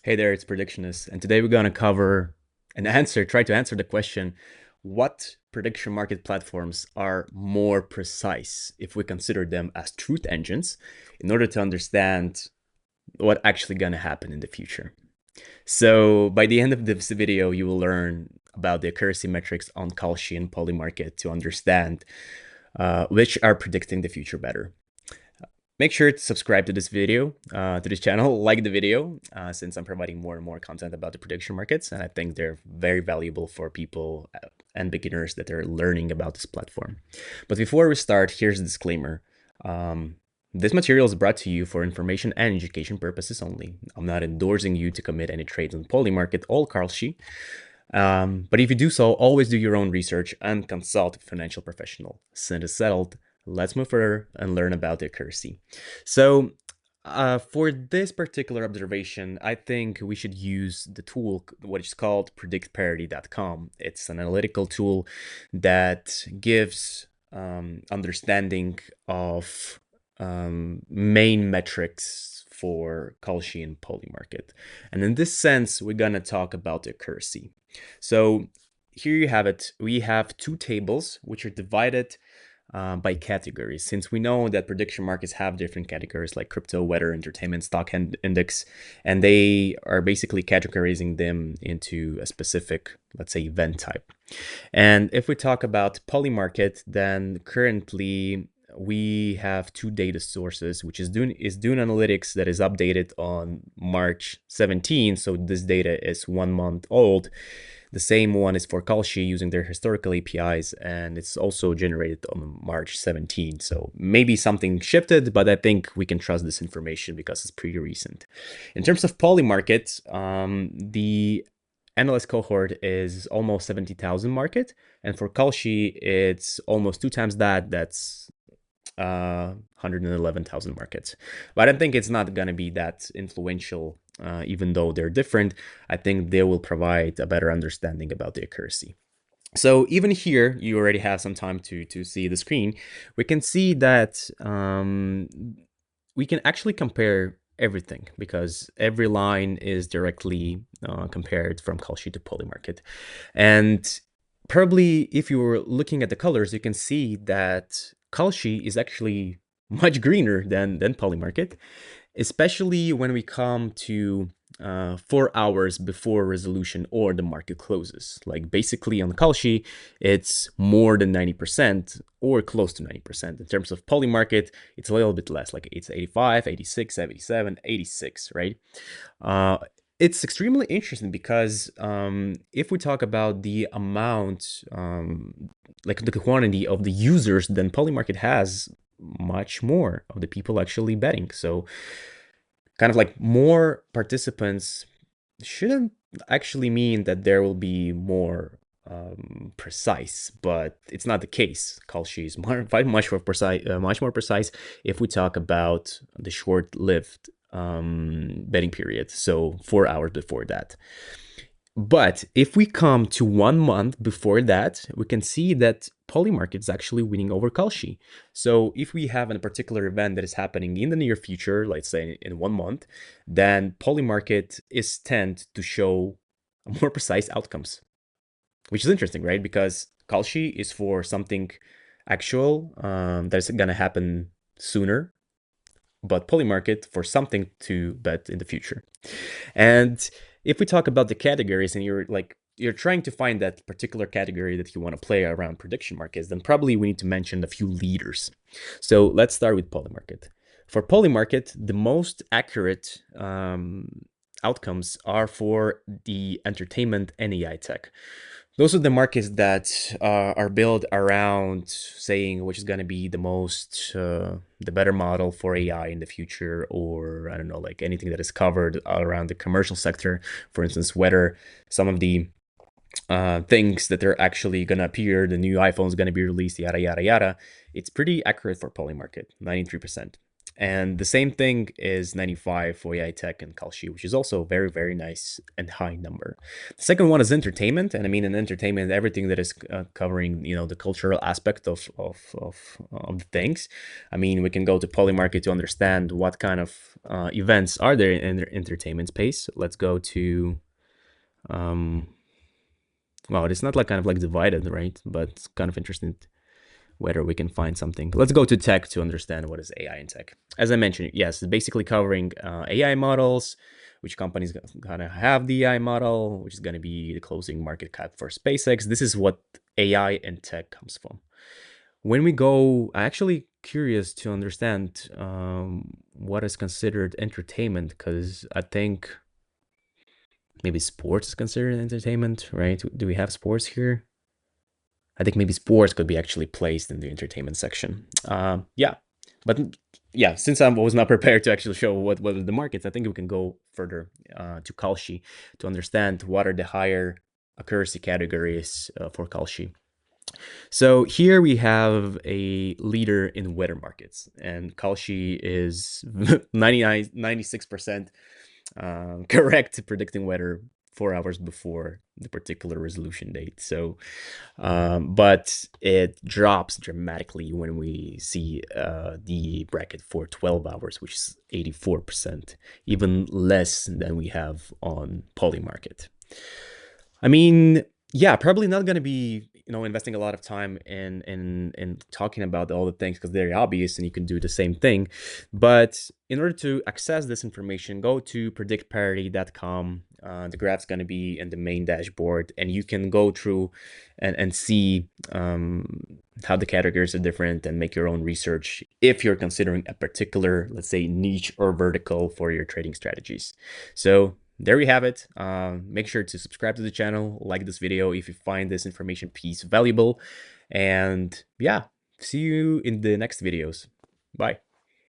Hey there, it's Predictionist, and today we're going to cover try to answer the question, what prediction market platforms are more precise if we consider them as truth engines in order to understand what actually going to happen in the future. So by the end of this video, you will learn about the accuracy metrics on Kalshi and Polymarket to understand which are predicting the future better. Make sure to subscribe to this video, to this channel, like the video, since I'm providing more and more content about the prediction markets, and I think they're very valuable for people and beginners that are learning about this platform. But before we start, here's a disclaimer. This material is brought to you for information and education purposes only. I'm not endorsing you to commit any trades on Polymarket or Kalshi. But if you do so, always do your own research and consult a financial professional. Since it's settled, let's move further and learn about the accuracy. So for this particular observation, I think we should use the tool, what is called PredictParity.com. It's an analytical tool that gives understanding of main metrics for Kalshi and Polymarket. And in this sense, we're going to talk about the accuracy. So here you have it. We have two tables which are divided by categories. Since we know that prediction markets have different categories like crypto, weather, entertainment, stock index, and they are basically categorizing them into a specific, let's say, event type. And if we talk about Polymarket, then currently we have two data sources, which is Dune Analytics that is updated on March 17. So this data is 1 month old. The same one is for Kalshi using their historical APIs, and it's also generated on March 17. So maybe something shifted, but I think we can trust this information because it's pretty recent. In terms of Polymarket, the analyst cohort is almost 70,000 market, and for Kalshi, it's almost 2 times that. That's 111,000 markets. But I think it's not going to be that influential, even though they're different. I think they will provide a better understanding about the accuracy. So even here, you already have some time to see the screen. We can see that we can actually compare everything because every line is directly compared from Kalshi to Polymarket. And probably if you were looking at the colors, you can see that Kalshi is actually much greener than Polymarket, especially when we come to 4 hours before resolution or the market closes. Like basically on Kalshi, it's more than 90% or close to 90%. In terms of Polymarket, it's a little bit less, like it's 85, 86, 77, 86, right? It's extremely interesting because if we talk about the amount, like the quantity of the users, then Polymarket has much more of the people actually betting. So kind of like more participants shouldn't actually mean that there will be more precise, but it's not the case. Kalshi is much more precise if we talk about the short-lived betting period, so 4 hours before that. But if we come to 1 month before that, we can see that Polymarket is actually winning over Kalshi. So if we have a particular event that is happening in the near future, let's say in 1 month, then Polymarket is tend to show more precise outcomes, which is interesting, right? Because Kalshi is for something actual that's going to happen sooner, but Polymarket for something to bet in the future. And if we talk about the categories and you're trying to find that particular category that you want to play around prediction markets, then probably we need to mention a few leaders. So let's start with Polymarket. For Polymarket, the most accurate outcomes are for the entertainment and AI tech. Those are the markets that are built around saying which is going to be the better model for AI in the future, or I don't know, like anything that is covered around the commercial sector. For instance, whether some of the things that are actually going to appear, the new iPhone is going to be released, yada, yada, yada. It's pretty accurate for Polymarket, 93%. And the same thing is 95 for AI tech and Kalshi, which is also very, very nice and high number. The second one is entertainment. And I mean, in entertainment, everything that is covering, the cultural aspect of things. I mean, we can go to Polymarket to understand what kind of events are there in their entertainment space. Let's go to, well, it's not like kind of like divided, right? But it's kind of interesting whether we can find something. Let's go to tech to understand what is AI in tech. As I mentioned, yes, it's basically covering AI models, which companies gonna have the AI model, which is gonna be the closing market cap for SpaceX. This is what AI and tech comes from. When we go, I'm actually curious to understand what is considered entertainment, because I think maybe sports is considered entertainment, right? Do we have sports here? I think maybe sports could be actually placed in the entertainment section. Yeah, but yeah, since I was not prepared to actually show what are the markets, I think we can go further to Kalshi to understand what are the higher accuracy categories for Kalshi. So here we have a leader in weather markets, and Kalshi is 96% correct predicting weather 4 hours before the particular resolution date. So, but it drops dramatically when we see the bracket for 12 hours, which is 84%, even less than we have on Polymarket. I mean, yeah, probably not going to be investing a lot of time in talking about all the things because they're obvious and you can do the same thing. But in order to access this information, go to predictparity.com. The graph's going to be in the main dashboard, and you can go through and see how the categories are different and make your own research if you're considering a particular, let's say, niche or vertical for your trading strategies. So there we have it. Make sure to subscribe to the channel, like this video if you find this information piece valuable, and yeah, see you in the next videos. Bye.